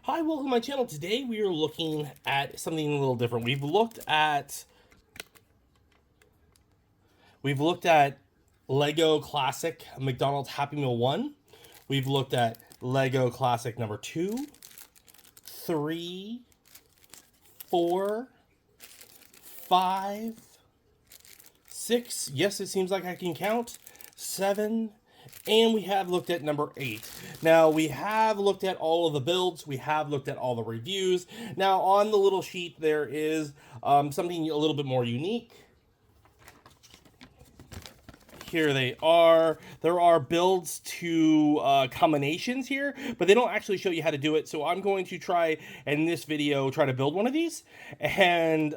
Hi, welcome to my channel. Today we are looking at something a little different. We've looked at Lego Classic McDonald's Happy Meal 1. We've looked at Lego Classic number 2, 3, 4, 5, 6. Yes, it seems like I can count. 7. And we have looked at number 8. Now, we have looked at all of the builds. We have looked at all the reviews. Now, on the little sheet, there is something a little bit more unique. Here they are. There are builds to combinations here, but they don't actually show you how to do it. So I'm going to try, in this video, try to build one of these. And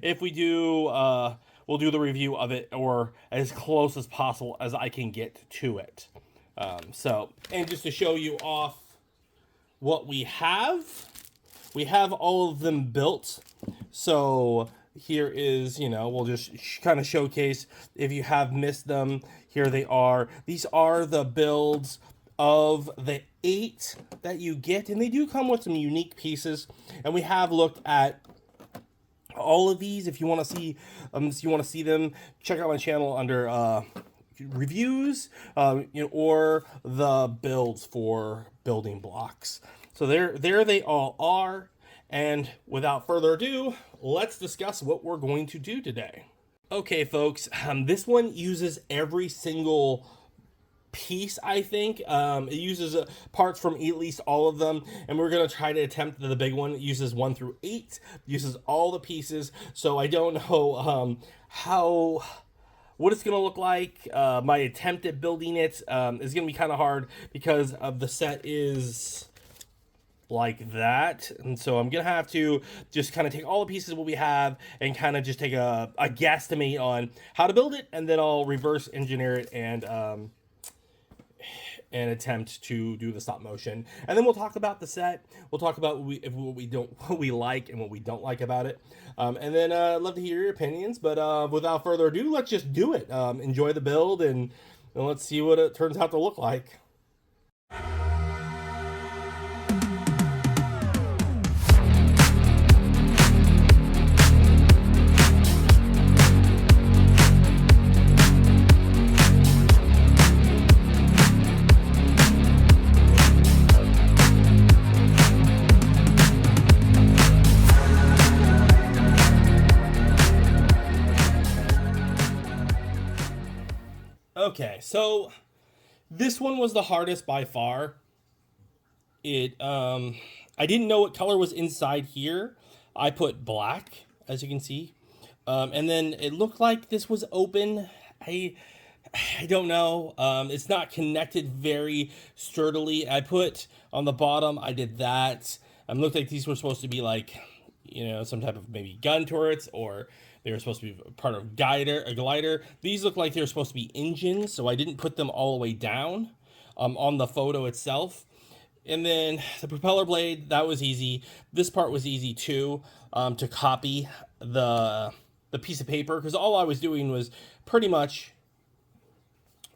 if we do... we'll do the review of it, or as close as possible as I can get to it. And just to show you off what we have all of them built. So here is, we'll just kind of showcase if you have missed them. Here they are. These are the builds of the 8 that you get, and they do come with some unique pieces. And we have looked at all of these. If you want to see them, check out my channel under reviews, or the builds for building blocks. So there they all are. And without further ado, let's discuss what we're going to do today. Okay, folks, this one uses every single piece, I think. It uses parts from at least all of them, and we're going to try to attempt the big one. It uses 1 through 8, uses all the pieces, so I don't know what it's going to look like. My attempt at building it is going to be kind of hard because of the set is like that, and so I'm gonna have to just kind of take all the pieces what we have and kind of just take a guesstimate on how to build it, and then I'll reverse engineer it and attempt to do the stop motion, and then we'll talk about the set. We'll talk about what we like and what we don't like about it, and then I'd love to hear your opinions. But without further ado, let's just do it. Enjoy the build, and let's see what it turns out to look like. Okay, so this one was the hardest by far. I didn't know what color was inside here. I put black, as you can see. And then it looked like this was open. I don't know. It's not connected very sturdily. I put on the bottom, I did that. Looked like these were supposed to be like, some type of maybe gun turrets, or they were supposed to be part of a glider. These look like they were supposed to be engines, so I didn't put them all the way down on the photo itself. And then the propeller blade, that was easy. This part was easy too, to copy the piece of paper, because all I was doing was pretty much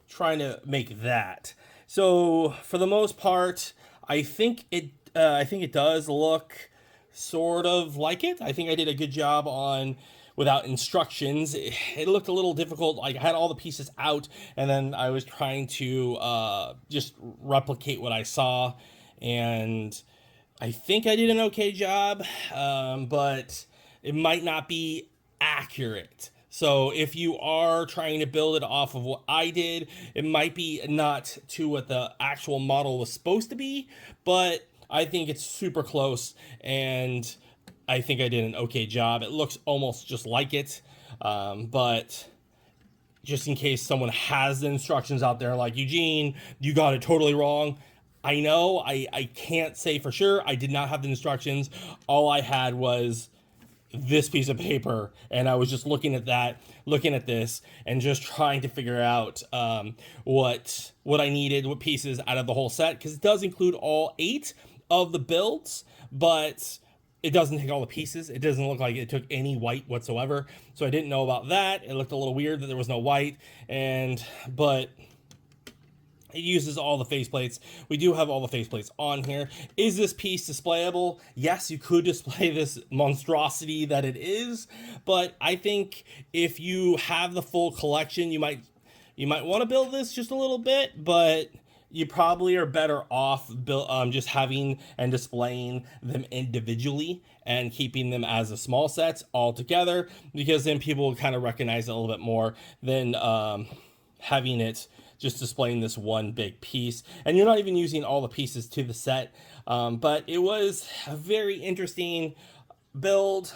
trying to make that. So for the most part, I think it does look sort of like it. I think I did a good job on without instructions. It looked a little difficult. Like, I had all the pieces out, and then I was trying to just replicate what I saw, and I think I did an okay job, but it might not be accurate. So if you are trying to build it off of what I did, it might be not to what the actual model was supposed to be, but I think it's super close, and I think I did an okay job. It looks almost just like it, but just in case someone has the instructions out there like, Eugene, you got it totally wrong. I know, I can't say for sure. I did not have the instructions. All I had was this piece of paper, and I was just looking at this, and just trying to figure out what I needed, what pieces out of the whole set, because it does include all 8 of the builds, but it doesn't take all the pieces. It doesn't look like it took any white whatsoever, so I didn't know about that. It looked a little weird that there was no white, but It uses all the faceplates. We do have all the faceplates on here. Is this piece displayable? Yes, you could display this monstrosity that it is, but I think if you have the full collection, you might want to build this just a little bit, but you probably are better off just having and displaying them individually and keeping them as a small sets all together, because then people will kind of recognize it a little bit more than having it just displaying this one big piece. And you're not even using all the pieces to the set, but it was a very interesting build.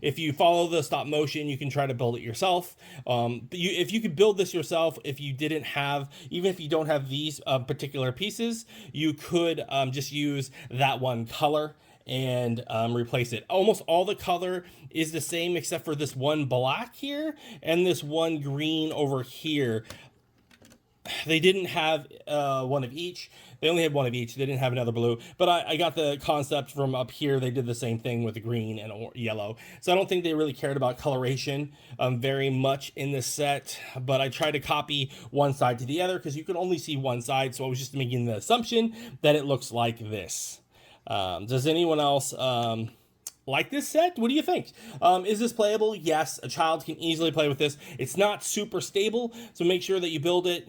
If you follow the stop motion, you can try to build it yourself. If you could build this yourself, if you didn't have, even if you don't have these particular pieces, you could just use that one color and replace it. Almost all the color is the same except for this one black here and this one green over here. They didn't have one of each. They only had one of each. They didn't have another blue. But I got the concept from up here. They did the same thing with the green and yellow. So I don't think they really cared about coloration very much in this set. But I tried to copy one side to the other because you can only see one side. So I was just making the assumption that it looks like this. Does anyone else like this set? What do you think? Is this playable? Yes, a child can easily play with this. It's not super stable, so make sure that you build it,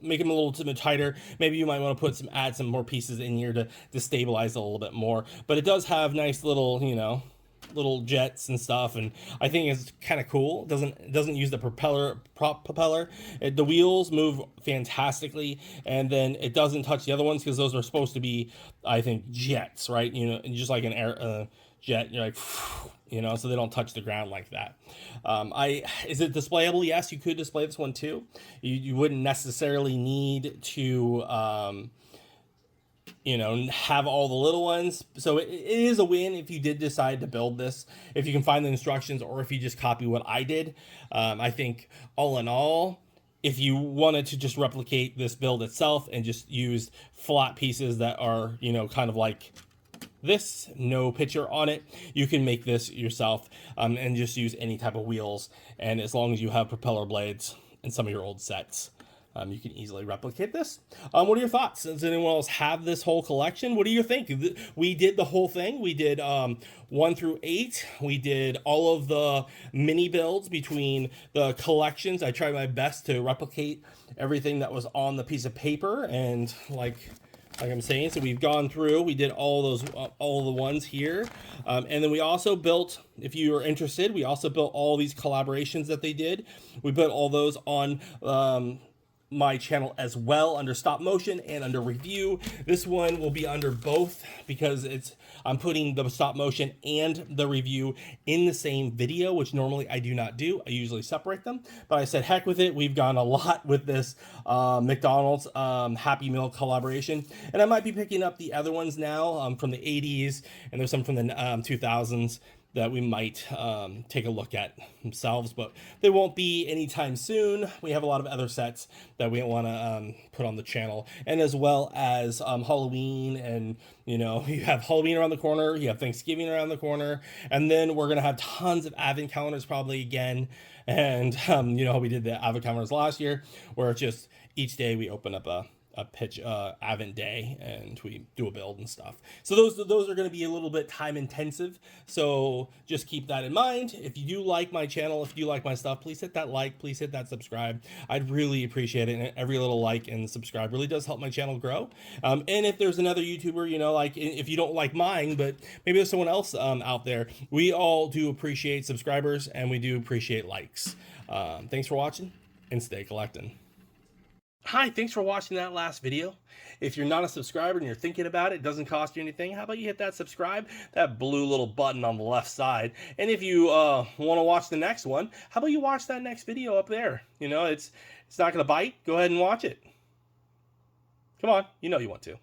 make them a little bit tighter. Maybe you might want to add some more pieces in here to stabilize it a little bit more. But it does have nice little, little jets and stuff, and I think it's kind of cool. It doesn't use the propeller. The wheels move fantastically, and then it doesn't touch the other ones because those are supposed to be, I think, jets, right? Just like an air jet. You're like, so they don't touch the ground like that. Is it displayable? Yes, you could display this one too. You wouldn't necessarily need to have all the little ones. So it is a win if you did decide to build this, if you can find the instructions, or if you just copy what I did. I think all in all, if you wanted to just replicate this build itself and just use flat pieces that are, kind of like this, no picture on it, you can make this yourself and just use any type of wheels. And as long as you have propeller blades in some of your old sets, you can easily replicate this. What are your thoughts? Does anyone else have this whole collection? What do you think? We did the whole thing. We did 1 through 8. We did all of the mini builds between the collections. I tried my best to replicate everything that was on the piece of paper, and like I'm saying, so we've gone through, we did all the ones here. And then we also built, if you are interested, we also built all these collaborations that they did. We put all those on my channel as well, under stop motion and under review. This one will be under both because I'm putting the stop motion and the review in the same video, which normally I do not do. I usually separate them, but I said heck with it. We've gone a lot with this McDonald's Happy Meal collaboration, and I might be picking up the other ones now from the 80s, and there's some from the 2000s that we might take a look at themselves, but they won't be anytime soon. We have a lot of other sets that we want to put on the channel, and as well as Halloween, and you have Halloween around the corner, you have Thanksgiving around the corner, and then we're gonna have tons of advent calendars probably again. And we did the advent calendars last year, where it's just each day we open up a pitch advent day and we do a build and stuff. So those are going to be a little bit time intensive, so just keep that in mind. If you do like my channel, if you like my stuff, please hit that like, please hit that subscribe. I'd really appreciate it, and every little like and subscribe really does help my channel grow. And if there's another YouTuber, like if you don't like mine, but maybe there's someone else out there, we all do appreciate subscribers, and we do appreciate likes. Thanks for watching, and stay collecting. Hi, thanks for watching that last video. If you're not a subscriber and you're thinking about it, doesn't cost you anything, how about you hit that subscribe, that blue little button on the left side. And if you want to watch the next one, how about you watch that next video up there? It's not going to bite. Go ahead and watch it. Come on, you know you want to.